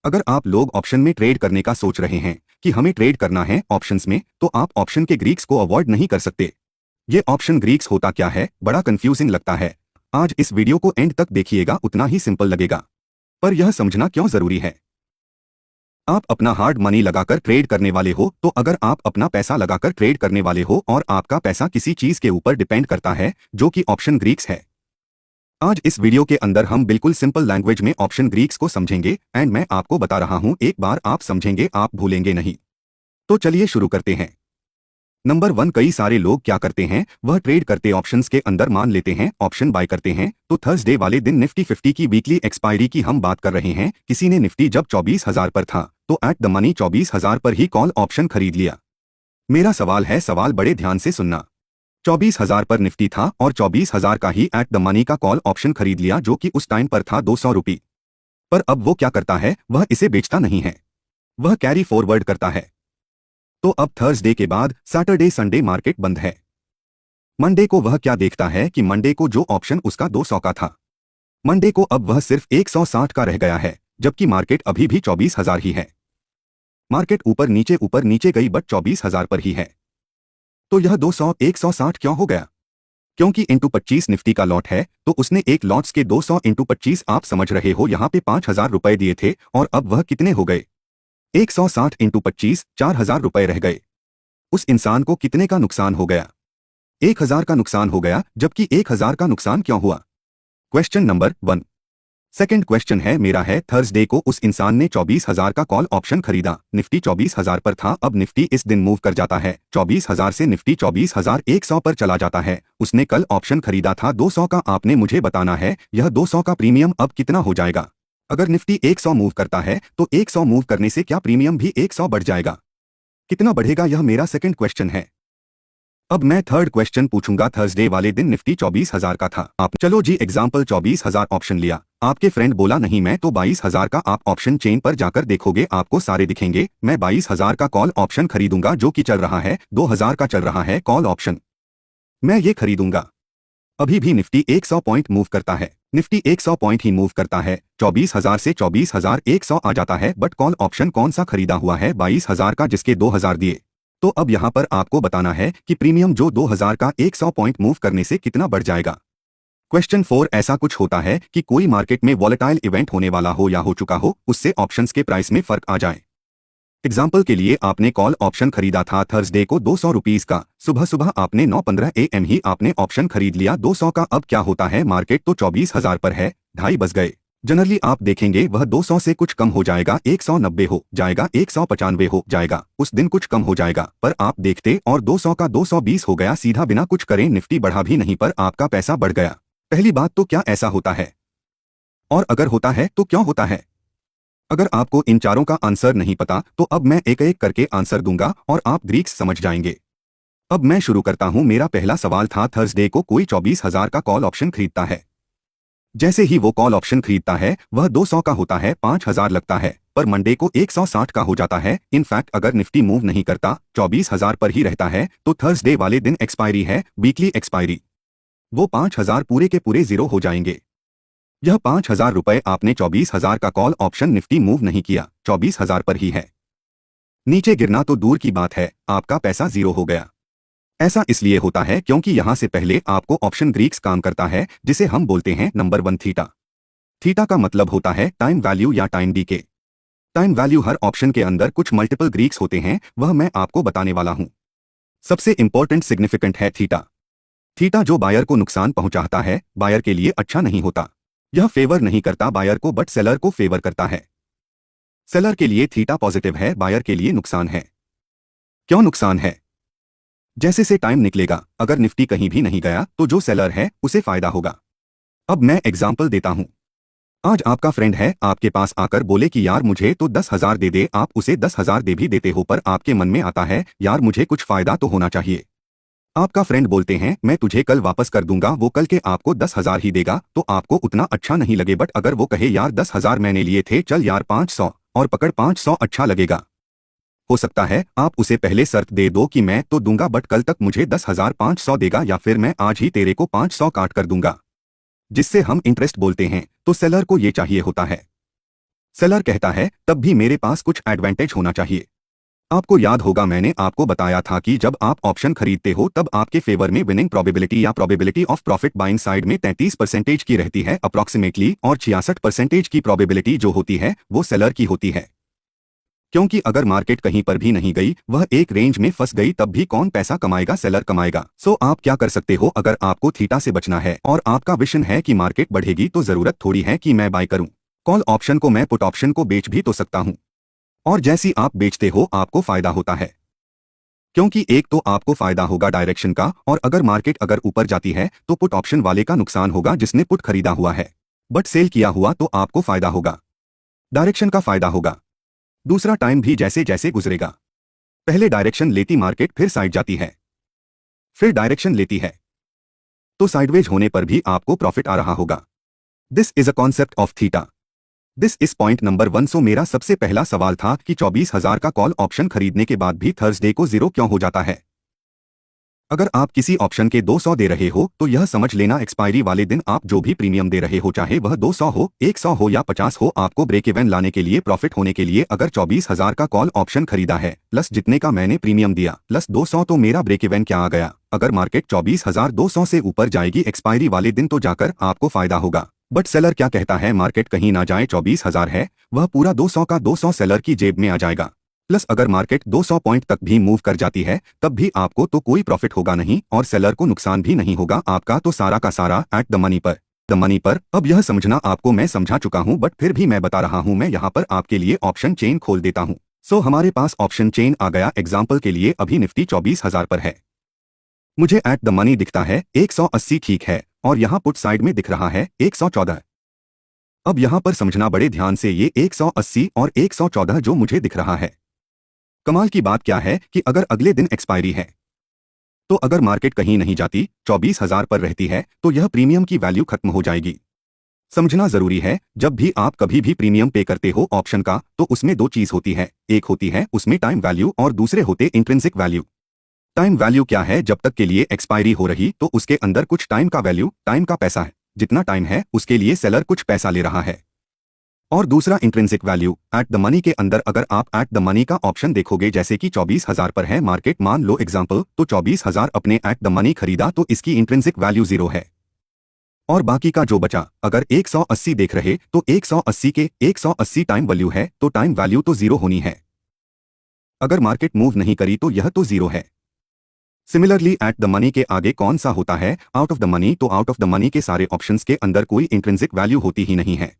अगर आप लोग ऑप्शन में ट्रेड करने का सोच रहे हैं कि हमें ट्रेड करना है ऑप्शंस में, तो आप ऑप्शन के ग्रीक्स को अवॉइड नहीं कर सकते। ये ऑप्शन ग्रीक्स होता क्या है, बड़ा कंफ्यूजिंग लगता है। आज इस वीडियो को एंड तक देखिएगा, उतना ही सिंपल लगेगा, पर यह समझना क्यों जरूरी है। आप अपना हार्ड मनी लगाकर ट्रेड करने वाले हो, तो अगर आप अपना पैसा लगाकर ट्रेड करने वाले हो और आपका पैसा किसी चीज के ऊपर डिपेंड करता है जो कि ऑप्शन ग्रीक्स है। आज इस वीडियो के अंदर हम बिल्कुल सिंपल लैंग्वेज में ऑप्शन ग्रीक्स को समझेंगे एंड मैं आपको बता रहा हूं, एक बार आप समझेंगे आप भूलेंगे नहीं। तो चलिए शुरू करते हैं। नंबर 1, कई सारे लोग क्या करते हैं, वह ट्रेड करते ऑप्शंस के अंदर मान लेते हैं ऑप्शन बाय करते हैं। तो थर्सडे वाले दिन निफ्टी 50 की वीकली एक्सपायरी की हम बात कर रहे हैं। किसी ने निफ्टी जब 24,000 पर था तो एट द मनी 24,000 पर ही कॉल ऑप्शन खरीद लिया। मेरा सवाल है, सवाल बड़े ध्यान से सुनना। 24,000 पर निफ्टी था और 24,000 का ही एट द मनी का कॉल ऑप्शन खरीद लिया, जो कि उस टाइम पर था 200 रुपये। पर अब वो क्या करता है, वह इसे बेचता नहीं है, वह कैरी फॉरवर्ड करता है। तो अब थर्सडे के बाद सैटरडे संडे मार्केट बंद है। मंडे को वह क्या देखता है कि मंडे को जो ऑप्शन उसका 200 का था, मंडे को अब वह सिर्फ 160 का रह गया है, जबकि मार्केट अभी भी 24,000 ही है। मार्केट ऊपर नीचे गई बट 24,000 पर ही है। तो यह 200 160 क्यों हो गया? क्योंकि इंटू 25 निफ्टी का लॉट है, तो उसने एक लॉट्स के 200 इंटू 25, आप समझ रहे हो, यहाँ पे 5,000 रुपए दिए थे और अब वह कितने हो गए? 160 इंटू 25, 4,000 रुपए रह गए। उस इंसान को कितने का नुकसान हो गया? 1,000 का नुकसान हो गया। जबकि 1,000 का नुकसान क्यों हुआ? Question number 1। सेकंड क्वेश्चन है मेरा है, थर्सडे को उस इंसान ने 24,000 का कॉल ऑप्शन खरीदा। निफ्टी 24,000 पर था, अब निफ्टी इस दिन मूव कर जाता है 24,000 से निफ्टी 24,100 पर चला जाता है। उसने कल ऑप्शन खरीदा था 200 का। आपने मुझे बताना है यह 200 का प्रीमियम अब कितना हो जाएगा। अगर निफ्टी 100 मूव करता है तो 100 मूव करने से क्या प्रीमियम भी 100 बढ़ जाएगा? कितना बढ़ेगा, यह मेरा सेकंड क्वेश्चन है। अब मैं थर्ड क्वेश्चन पूछूंगा। थर्सडे वाले दिन निफ्टी 24,000 का था, आप चलो जी एग्जांपल 24,000 ऑप्शन लिया। आपके फ्रेंड बोला नहीं मैं तो 22,000 का, आप ऑप्शन चेन पर जाकर देखोगे आपको सारे दिखेंगे। मैं 22,000 का कॉल ऑप्शन खरीदूंगा, जो कि चल रहा है 2,000 का चल रहा है कॉल ऑप्शन, मैं ये खरीदूंगा। अभी भी निफ्टी 100 पॉइंट मूव करता है, निफ्टी 100 पॉइंट ही मूव करता है, 24,000 से 24,100 आ जाता है, बट कॉल ऑप्शन कौन सा खरीदा हुआ है? 22,000 का, जिसके 2,000 दिए। तो अब यहाँ पर आपको बताना है कि प्रीमियम जो 2,000 का 100 पॉइंट मूव करने से कितना बढ़ जाएगा। क्वेश्चन 4, ऐसा कुछ होता है कि कोई मार्केट में वॉलेटाइल इवेंट होने वाला हो या हो चुका हो, उससे ऑप्शंस के प्राइस में फर्क आ जाए। एग्जाम्पल के लिए आपने कॉल ऑप्शन खरीदा था थर्सडे को 200 रुपीज का, सुबह सुबह आपने 9:15 AM ही आपने ऑप्शन खरीद लिया 200 का। अब क्या होता है, मार्केट तो 24,000 पर है, 2:30 बज गए। जनरली आप देखेंगे वह 200 से कुछ कम हो जाएगा, 190 हो जाएगा, 195 हो जाएगा, उस दिन कुछ कम हो जाएगा। पर आप देखते और 200 का 220 हो गया सीधा, बिना कुछ करें। निफ्टी बढ़ा भी नहीं पर आपका पैसा बढ़ गया। पहली बात तो क्या ऐसा होता है? और अगर होता है तो क्यों होता है? अगर आपको इन चारों का आंसर नहीं पता तो अब मैं एक एक करके आंसर दूंगा और आप ग्रीक्स समझ जाएंगे। अब मैं शुरू करता हूं। मेरा पहला सवाल था, थर्सडे को कोई 24,000 का कॉल ऑप्शन खरीदता है। जैसे ही वो कॉल ऑप्शन खरीदता है वह 200 का होता है, 5,000 लगता है, पर मंडे को 160 का हो जाता है। इनफैक्ट अगर निफ्टी मूव नहीं करता, 24,000 पर ही रहता है, तो थर्सडे वाले दिन एक्सपायरी है, वीकली एक्सपायरी, वो 5,000 पूरे के पूरे जीरो हो जाएंगे। यह 5,000 रुपए आपने 24,000 का कॉल ऑप्शन, निफ्टी मूव नहीं किया, 24,000 पर ही है, नीचे गिरना तो दूर की बात है, आपका पैसा जीरो हो गया। ऐसा इसलिए होता है क्योंकि यहां से पहले आपको ऑप्शन ग्रीक्स काम करता है, जिसे हम बोलते हैं नंबर 1 थीटा। थीटा का मतलब होता है टाइम वैल्यू या टाइम डीके। टाइम वैल्यू हर ऑप्शन के अंदर कुछ मल्टीपल ग्रीक्स होते हैं, वह मैं आपको बताने वाला हूं। सबसे इंपॉर्टेंट सिग्निफिकेंट है थीटा। थीटा जो बायर को नुकसान पहुंचाता है, बायर के लिए अच्छा नहीं होता। यह फेवर नहीं करता बायर को, बट सेलर को फेवर करता है। सेलर के लिए थीटा पॉजिटिव है, बायर के लिए नुकसान है। क्यों नुकसान है? जैसे से टाइम निकलेगा, अगर निफ्टी कहीं भी नहीं गया तो जो सेलर है उसे फायदा होगा। अब मैं एग्जाम्पल देता हूं। आज आपका फ्रेंड है, आपके पास आकर बोले कि यार मुझे तो 10,000 दे दे, आप उसे 10,000 दे भी देते हो, पर आपके मन में आता है यार मुझे कुछ फायदा तो होना चाहिए। आपका फ्रेंड बोलते हैं मैं तुझे कल वापस कर दूंगा, वो कल के आपको 10,000 ही देगा, तो आपको उतना अच्छा नहीं लगे। बट अगर वो कहे यार 10,000 मैंने लिए थे, चल यार 500 और पकड़ 500, अच्छा लगेगा। हो सकता है आप उसे पहले शर्त दे दो कि मैं तो दूंगा बट कल तक मुझे 10,500 देगा, या फिर मैं आज ही तेरे को 500 काट कर दूंगा, जिससे हम इंटरेस्ट बोलते हैं। तो सेलर को ये चाहिए होता है। सेलर कहता है तब भी मेरे पास कुछ एडवांटेज होना चाहिए। आपको याद होगा मैंने आपको बताया था कि जब आप ऑप्शन खरीदते हो तब आपके फेवर में विनिंग प्रोबेबिलिटी या probability of profit buying side में 33% की रहती है अप्रॉक्सीमेटली, और 66% की प्रोबेबिलिटी जो होती है वो सेलर की होती है। क्योंकि अगर मार्केट कहीं पर भी नहीं गई, वह एक रेंज में फंस गई, तब भी कौन पैसा कमाएगा? सेलर कमाएगा। सो आप क्या कर सकते हो? अगर आपको थीटा से बचना है और आपका विजन है कि मार्केट बढ़ेगी, तो जरूरत थोड़ी है कि मैं बाय करूं। कॉल ऑप्शन को मैं पुट ऑप्शन को बेच भी तो सकता हूं, और जैसी आप बेचते हो आपको फायदा होता है, क्योंकि एक तो आपको फायदा होगा डायरेक्शन का, और अगर मार्केट अगर ऊपर जाती है तो पुट ऑप्शन वाले का नुकसान होगा जिसने पुट खरीदा हुआ है, बट सेल किया हुआ तो आपको फायदा होगा, डायरेक्शन का फायदा होगा। दूसरा, टाइम भी जैसे जैसे गुजरेगा, पहले डायरेक्शन लेती मार्केट, फिर साइड जाती है, फिर डायरेक्शन लेती है, तो साइडवेज होने पर भी आपको प्रॉफिट आ रहा होगा। This is a concept of theta. This is point number 1। सो मेरा सबसे पहला सवाल था कि 24,000 का कॉल ऑप्शन खरीदने के बाद भी थर्सडे को 0 क्यों हो जाता है? अगर आप किसी ऑप्शन के 200 दे रहे हो तो यह समझ लेना एक्सपायरी वाले दिन आप जो भी प्रीमियम दे रहे हो, चाहे वह 200 हो, 100 हो या 50 हो, आपको ब्रेक इवन लाने के लिए, प्रॉफिट होने के लिए, अगर 24,000 का कॉल ऑप्शन खरीदा है प्लस जितने का मैंने प्रीमियम दिया प्लस 200, तो मेरा ब्रेक इवन क्या आ गया? अगर मार्केट 24,200 से ऊपर जाएगी एक्सपायरी वाले दिन तो जाकर आपको फायदा होगा। बट सेलर क्या कहता है? मार्केट कहीं ना जाए, 24,000 है, वह पूरा 200 का 200 सेलर की जेब में आ जाएगा। प्लस अगर मार्केट 200 पॉइंट तक भी मूव कर जाती है तब भी आपको तो कोई प्रॉफिट होगा नहीं, और सेलर को नुकसान भी नहीं होगा, आपका तो सारा का सारा एट द मनी पर। अब यह समझना आपको मैं समझा चुका हूं, बट फिर भी मैं बता रहा हूं, मैं यहां पर आपके लिए ऑप्शन चेन खोल देता हूं। सो हमारे पास ऑप्शन चेन आ गया। एग्जाम्पल के लिए अभी निफ्टी 24,000 पर है, मुझे एट द मनी दिखता है 180, ठीक है, और यहाँ पुट साइड में दिख रहा है 114। अब यहां पर समझना बड़े ध्यान से, ये 180 और 114 जो मुझे दिख रहा है, कमाल की बात क्या है कि अगर अगले दिन एक्सपायरी है तो अगर मार्केट कहीं नहीं जाती, 24,000 पर रहती है, तो यह प्रीमियम की वैल्यू खत्म हो जाएगी। समझना जरूरी है, जब भी आप कभी भी प्रीमियम पे करते हो ऑप्शन का, तो उसमें दो चीज होती है, एक होती है उसमें टाइम वैल्यू और दूसरे होते इंट्रिंसिक वैल्यू। टाइम वैल्यू क्या है? जब तक के लिए एक्सपायरी हो रही तो उसके अंदर कुछ टाइम का वैल्यू, टाइम का पैसा है, जितना टाइम है उसके लिए सेलर कुछ पैसा ले रहा है। और दूसरा intrinsic value eight the money के अंदर, अगर आप एट द मनी का ऑप्शन देखोगे, जैसे कि 24,000 पर है मार्केट, मान लो एग्जांपल, तो 24,000 अपने एट द मनी खरीदा तो इसकी इंट्रिंसिक वैल्यू 0 है, और बाकी का जो बचा, अगर 180 देख रहे तो 180 के 180 टाइम वैल्यू है, तो टाइम वैल्यू तो 0 होनी है। अगर मार्केट मूव नहीं करी तो यह तो 0 है। सिमिलरली एट द मनी के आगे कौन सा होता है? Out of the money. तो आउट ऑफ द मनी के सारे ऑप्शंस के अंदर कोई इंट्रिंसिक वैल्यू होती ही नहीं है,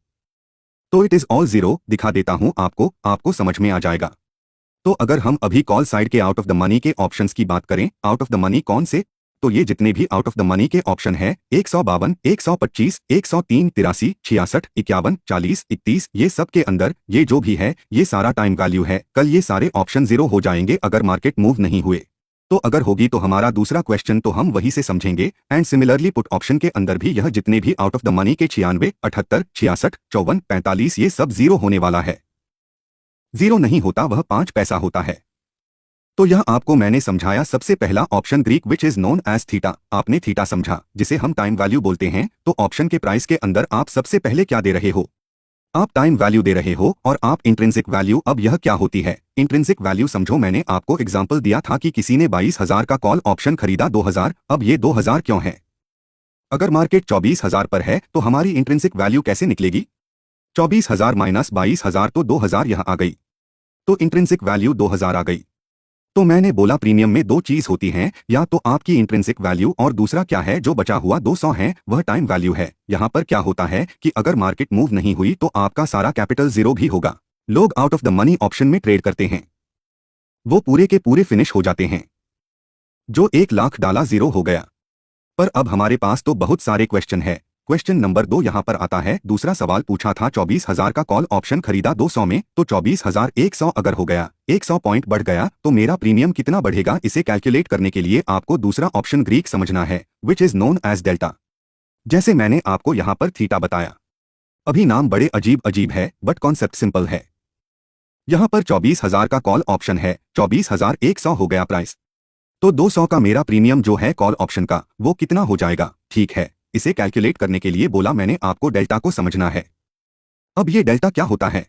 तो इट इज ऑल 0। दिखा देता हूं आपको समझ में आ जाएगा। तो अगर हम अभी कॉल साइड के आउट ऑफ द मनी के ऑप्शंस की बात करें, आउट ऑफ द मनी कौन से? तो ये जितने भी आउट ऑफ द मनी के ऑप्शन है, 152, 125, 103, 83, 66, 51, 40, 31, ये सब के अंदर ये जो भी है ये सारा टाइम वैल्यू है। कल ये सारे ऑप्शन 0 हो जाएंगे अगर मार्केट मूव नहीं हुए। तो अगर होगी तो हमारा दूसरा क्वेश्चन तो हम वही से समझेंगे। एंड सिमिलरली पुट ऑप्शन के अंदर भी यह जितने भी आउट ऑफ द मनी के 96, 78, 66, 54, 45 ये सब 0 होने वाला है। 0 नहीं होता, वह 5 पैसा होता है। तो यह आपको मैंने समझाया। सबसे पहला option Greek which is known as theta, आपने थीटा समझा जिसे हम टाइम वैल्यू बोलते हैं। तो ऑप्शन के प्राइस के अंदर आप सबसे पहले क्या दे रहे हो? आप टाइम वैल्यू दे रहे हो, और आप इंट्रिंसिक वैल्यू। अब यह क्या होती है इंट्रिंसिक वैल्यू? समझो, मैंने आपको एग्जांपल दिया था कि किसी ने 22,000 का कॉल ऑप्शन खरीदा 2,000। अब ये 2,000 क्यों है? अगर मार्केट 24,000 पर है तो हमारी इंट्रिंसिक वैल्यू कैसे निकलेगी? 24,000 माइनस 22,000 तो 2,000 यहां आ गई, तो इंट्रिंसिक वैल्यू 2,000 आ गई। तो मैंने बोला प्रीमियम में दो चीज होती हैं, या तो आपकी इंट्रिंसिक वैल्यू और दूसरा क्या है जो बचा हुआ 200 है वह टाइम वैल्यू है। यहां पर क्या होता है कि अगर मार्केट मूव नहीं हुई तो आपका सारा कैपिटल 0 भी होगा। लोग out of the money option में ट्रेड करते हैं, वो पूरे के पूरे फिनिश हो जाते हैं, जो 1 लाख डाला 0 हो गया। पर अब हमारे पास तो बहुत सारे क्वेश्चन है। क्वेश्चन नंबर 2 यहां पर आता है। दूसरा सवाल पूछा था 24,000 का कॉल ऑप्शन खरीदा 200 में, तो 24,100 अगर हो गया, 100 पॉइंट बढ़ गया, तो मेरा प्रीमियम कितना बढ़ेगा? इसे कैलकुलेट करने के लिए आपको दूसरा ऑप्शन ग्रीक समझना है, which is known as delta. जैसे मैंने आपको यहां पर थीटा बताया। अभी नाम बड़े अजीब अजीब है, बट कॉन्सेप्ट सिंपल है। यहां पर 24,000 का कॉल ऑप्शन है, 24,100 हो गया प्राइस, तो 200 का मेरा प्रीमियम जो है कॉल ऑप्शन का वो कितना हो जाएगा? ठीक है, इसे कैलकुलेट करने के लिए बोला मैंने आपको डेल्टा को समझना है। अब ये डेल्टा क्या होता है?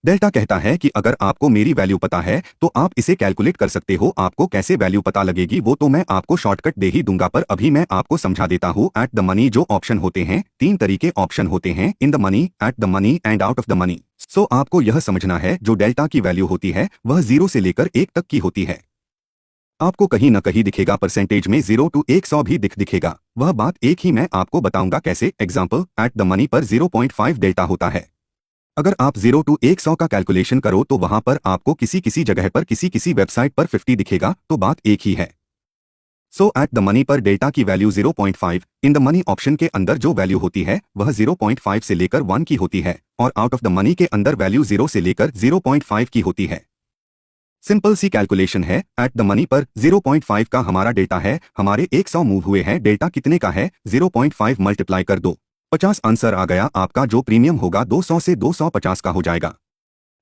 डेल्टा कहता है कि अगर आपको मेरी वैल्यू पता है तो आप इसे कैलकुलेट कर सकते हो। आपको कैसे वैल्यू पता लगेगी वो तो मैं आपको शॉर्टकट दे ही दूंगा, पर अभी मैं आपको समझा देता हूँ। एट द मनी जो ऑप्शन होते हैं, 3 तरीके ऑप्शन होते हैं, in the money, at the money and out of the money. So आपको यह समझना है जो डेल्टा की वैल्यू होती है वह 0 से लेकर 1 तक की होती है। आपको कहीं न कहीं दिखेगा परसेंटेज में 0 to 100 भी दिखेगा। वह बात एक ही मैं आपको बताऊंगा कैसे। एग्जाम्पल, एट द मनी पर 0.5 डेल्टा होता है। अगर आप 0 to 100 का कैलकुलेशन करो तो वहां पर आपको किसी किसी जगह पर किसी वेबसाइट पर 50 दिखेगा, तो बात एक ही है। सो एट द मनी पर डेल्टा की value 0.5, in the money option के अंदर जो वैल्यू होती है वह 0.5 से लेकर 1 की होती है, और आउट ऑफ द मनी के अंदर वैल्यू 0 से लेकर 0.5 की होती है। सिंपल सी कैलकुलेशन है। एट द मनी पर 0.5 का हमारा डेल्टा है, हमारे 100 मूव हुए हैं, डेल्टा कितने का है 0.5 मल्टीप्लाई कर दो, 50 आंसर आ गया आपका। जो प्रीमियम होगा 200 से 250 का हो जाएगा।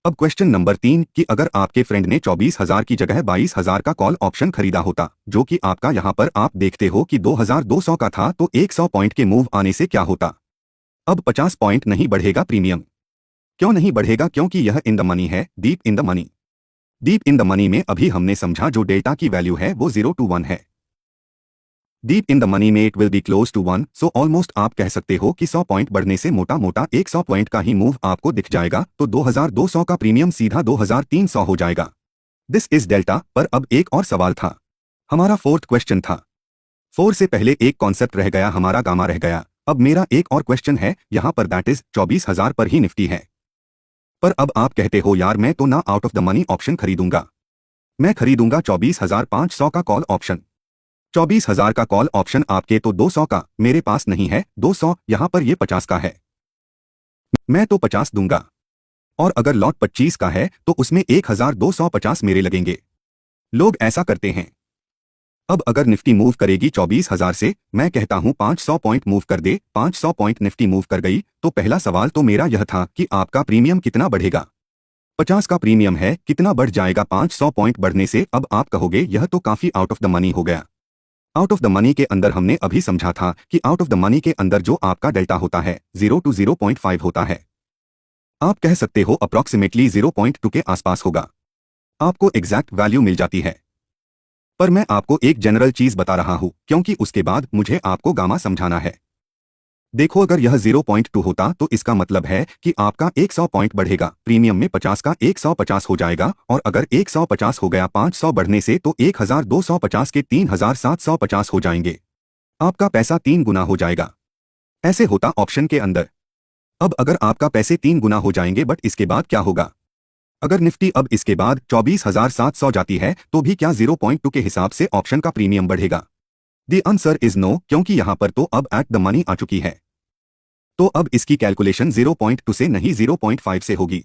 अब क्वेश्चन नंबर 3 कि अगर आपके फ्रेंड ने 24,000 की जगह 22,000 का कॉल ऑप्शन खरीदा होता, जो कि आपका यहाँ पर आप देखते हो कि 2,200 का था, तो 100 पॉइंट के मूव आने से क्या होता। अब 50 पॉइंट नहीं बढ़ेगा प्रीमियम। क्यों नहीं बढ़ेगा? क्योंकि यह इन द मनी है, deep in the money. Deep in the money में अभी हमने समझा जो डेल्टा की वैल्यू है वो 0 to 1 है। डीप इन द मनी में it will be close to 1, so almost आप कह सकते हो कि 100 पॉइंट बढ़ने से मोटा मोटा 100 पॉइंट का ही मूव आपको दिख जाएगा, तो 2,200 का प्रीमियम सीधा 2,300 हो जाएगा। This is delta. पर अब एक और सवाल था, हमारा 4th क्वेश्चन था। 4 से पहले एक कॉन्सेप्ट रह गया, हमारा गामा रह गया। अब मेरा एक और क्वेश्चन है यहाँ पर, दैट इज 24,000 पर ही निफ्टी है। पर अब आप कहते हो यार मैं तो ना out of the money option खरीदूंगा, मैं खरीदूंगा 24,500 का कॉल ऑप्शन। 24,000 का कॉल ऑप्शन आपके तो 200 का, मेरे पास नहीं है 200, यहां पर ये 50 का है, मैं तो 50 दूंगा। और अगर लॉट 25 का है तो उसमें 1,250 मेरे लगेंगे। लोग ऐसा करते हैं। अब अगर निफ्टी मूव करेगी 24,000 से, मैं कहता हूं 500 पॉइंट मूव कर दे, 500 पॉइंट निफ्टी मूव कर गई, तो पहला सवाल तो मेरा यह था कि आपका प्रीमियम कितना बढ़ेगा। 50 का प्रीमियम है, कितना बढ़ जाएगा 500 पॉइंट बढ़ने से। अब आप कहोगे यह तो काफी आउट ऑफ द मनी हो गया। आउट ऑफ द मनी के अंदर हमने अभी समझा था कि आउट ऑफ द मनी के अंदर जो आपका डेल्टा होता है 0 to 0.5 होता है। आप कह सकते हो अप्रॉक्सीमेटली 0.2 के आसपास होगा, आपको एग्जैक्ट वैल्यू मिल जाती है। पर मैं आपको एक जनरल चीज बता रहा हूं, क्योंकि उसके बाद मुझे आपको गामा समझाना है। देखो, अगर यह 0.2 होता तो इसका मतलब है कि आपका 100 पॉइंट बढ़ेगा, प्रीमियम में 50 का 150 हो जाएगा, और अगर 150 हो गया 500 बढ़ने से तो 1,250 के 3,750 हो जाएंगे। आपका पैसा 3 गुना हो जाएगा। ऐसे होता ऑप्शन के अंदर। अब अगर आपका पैसे 3 गुना हो जाएंगे, बट इसके बाद क्या होगा? अगर निफ्टी अब इसके बाद 24,700 जाती है तो भी क्या 0.2 के हिसाब से ऑप्शन का प्रीमियम बढ़ेगा? द आंसर इज नो, क्योंकि यहां पर तो अब एट द मनी आ चुकी है। तो अब इसकी कैलकुलेशन 0.2 से नहीं 0.5 से होगी।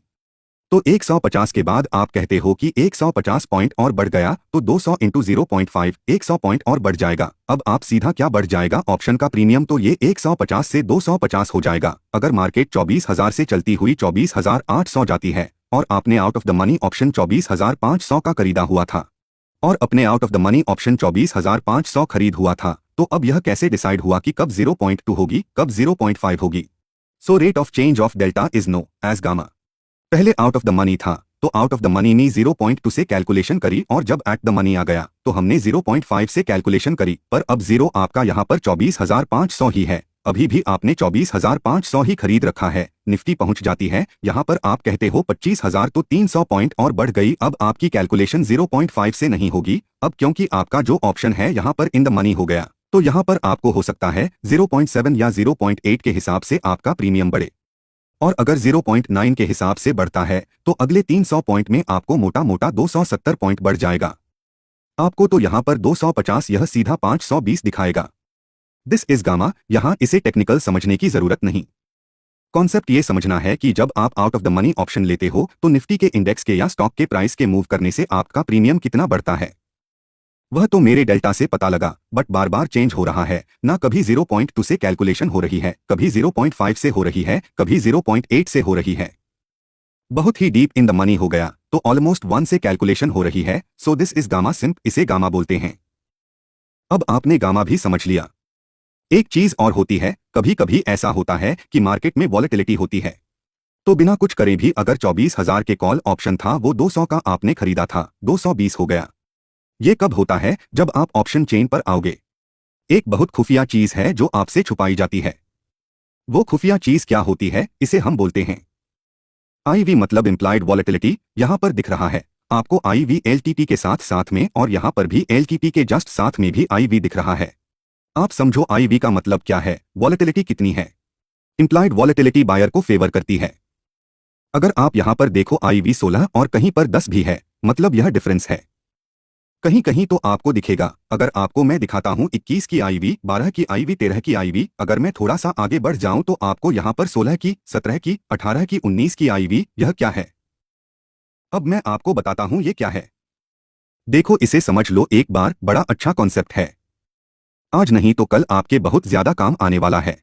तो 150 के बाद आप कहते हो कि 150 पॉइंट और बढ़ गया, तो 200 इंटू 0.5, 100 पॉइंट और बढ़ जाएगा। अब आप सीधा क्या बढ़ जाएगा ऑप्शन का प्रीमियम, तो ये 150 से 250 हो जाएगा। अगर मार्केट 24,000 से चलती हुई 24,800 जाती है, और आपने out of the money option 24,500 का खरीदा हुआ था, और अपने out of the money option 24,500 खरीद हुआ था, तो अब यह कैसे डिसाइड हुआ कि कब 0.2 होगी, कब 0.5 होगी? So rate of change of delta is known as gamma. पहले आउट ऑफ द मनी था, तो आउट ऑफ द मनी ने 0.2 से कैलकुलेशन करी, और जब एट द मनी आ गया तो हमने 0.5 से कैलकुलेशन करी। पर अब 0 आपका यहाँ पर 24,500 ही है, अभी भी आपने 24,500 ही खरीद रखा है। निफ्टी पहुंच जाती है यहाँ पर, आप कहते हो 25,000, तो 300 पॉइंट और बढ़ गई। अब आपकी कैलकुलेशन 0.5 से नहीं होगी, अब क्योंकि आपका जो ऑप्शन है यहाँ पर इन द मनी हो गया, तो यहाँ पर आपको हो सकता है 0.7 या 0.8 के हिसाब से आपका प्रीमियम बढ़े। और अगर 0.9 के हिसाब से बढ़ता है तो अगले 300 पॉइंट में आपको मोटा मोटा 270 पॉइंट बढ़ जाएगा। आपको तो यहाँ पर 250, यह सीधा 520 दिखाएगा। This is gamma. यहाँ इसे टेक्निकल समझने की जरूरत नहीं। कॉन्सेप्ट ये समझना है कि जब आप out of the money option लेते हो तो निफ्टी के इंडेक्स के या स्टॉक के प्राइस के मूव करने से आपका प्रीमियम कितना बढ़ता है, वह तो मेरे डेल्टा से पता लगा, बट बार बार चेंज हो रहा है ना। कभी 0.2 से कैलकुलेशन हो रही है, कभी 0.5 से हो रही है, कभी 0.8 से हो रही है। बहुत ही डीप इन द मनी हो गया तो ऑलमोस्ट 1 से कैलकुलेशन हो रही है। सो दिस इज गामा सिंप, इसे गामा बोलते हैं। अब आपने गामा भी समझ लिया। एक चीज और होती है, कभी कभी ऐसा होता है कि मार्केट में वॉलेटिलिटी होती है। तो बिना कुछ करे भी अगर 24,000 के कॉल ऑप्शन था वो 200 का आपने खरीदा था, 220 हो गया। ये कब होता है? जब आप ऑप्शन चेन पर आओगे। एक बहुत खुफिया चीज है जो आपसे छुपाई जाती है। वो खुफिया चीज क्या होती है? इसे हम बोलते हैं आईवी, मतलब इम्प्लाइड वॉलेटिलिटी। यहां पर दिख रहा है आपको आईवी एलटीपी के साथ साथ में, और यहां पर भी एलटीपी के जस्ट साथ में भी आईवी दिख रहा है। आप समझो आईवी का मतलब क्या है, वॉलेटिलिटी कितनी है। इम्प्लाइड वॉलेटिलिटी बायर को फेवर करती है। अगर आप यहां पर देखो आईवी 16 और कहीं पर 10 भी है, मतलब यह डिफरेंस है। कहीं कहीं तो आपको दिखेगा। अगर आपको मैं दिखाता हूं 21 की आईवी, 12 की आईवी, 13 की आईवी, अगर मैं थोड़ा सा आगे बढ़ जाऊं तो आपको यहां पर 16 की, 17 की, 18 की, 19 की आईवी। यह क्या है? अब मैं आपको बताता हूं ये क्या है। देखो इसे समझ लो एक बार, बड़ा अच्छा कॉन्सेप्ट है। आज नहीं तो कल आपके बहुत ज्यादा काम आने वाला है,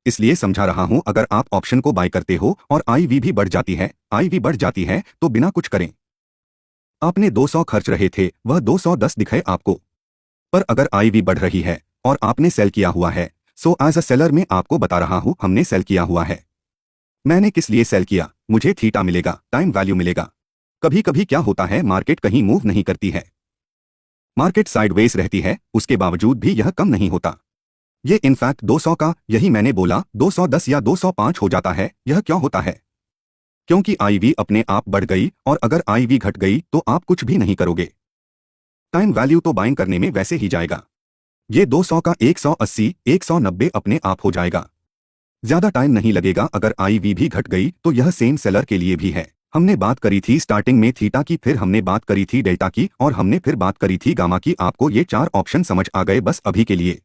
इसलिए समझा रहा हूं। अगर आप ऑप्शन को बाय करते हो और आईवी भी बढ़ जाती है, आईवी बढ़ जाती है, तो बिना कुछ करें आपने 200 खर्च रहे थे, वह 210 दिखे आपको। पर अगर आईवी बढ़ रही है और आपने सेल किया हुआ है, सो एज अ सेलर मैं आपको बता रहा हूं हमने सेल किया हुआ है। मैंने किस लिए सेल किया? मुझे थीटा मिलेगा, टाइम वैल्यू मिलेगा। कभी कभी क्या होता है, मार्केट कहीं मूव नहीं करती है, मार्केट साइडवेज रहती है, उसके बावजूद भी यह कम नहीं होता। ये इनफैक्ट 200 का, यही मैंने बोला 210 या 205 हो जाता है। यह क्यों होता है? क्योंकि आईवी अपने आप बढ़ गई, और अगर आईवी घट गई तो आप कुछ भी नहीं करोगे। टाइम वैल्यू तो बाइंग करने में वैसे ही जाएगा। ये 200 का 180, 190 अपने आप हो जाएगा। ज्यादा टाइम नहीं लगेगा। अगर आईवी भी घट गई तो यह सेम सेलर के लिए भी है। हमने बात करी थी स्टार्टिंग में थीटा की, फिर हमने बात करी थी डेल्टा की, और हमने फिर बात करी थी गामा की। आपको ये 4 ऑप्शन समझ आ गए? बस अभी के लिए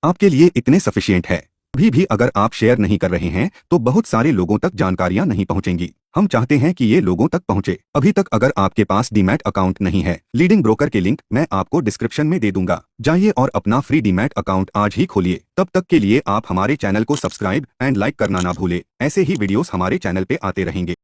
आपके लिए इतने सफिशिएंट है। अभी भी अगर आप शेयर नहीं कर रहे हैं तो बहुत सारे लोगों तक जानकारियां नहीं पहुंचेंगी। हम चाहते हैं कि ये लोगों तक पहुंचे। अभी तक अगर आपके पास डीमैट अकाउंट नहीं है, लीडिंग ब्रोकर के लिंक मैं आपको डिस्क्रिप्शन में दे दूंगा, जाइए और अपना फ्री डीमैट अकाउंट आज ही खोलिए। तब तक के लिए आप हमारे चैनल को सब्सक्राइब एंड लाइक करना ना भूले। ऐसे ही वीडियोस हमारे चैनल पे आते रहेंगे।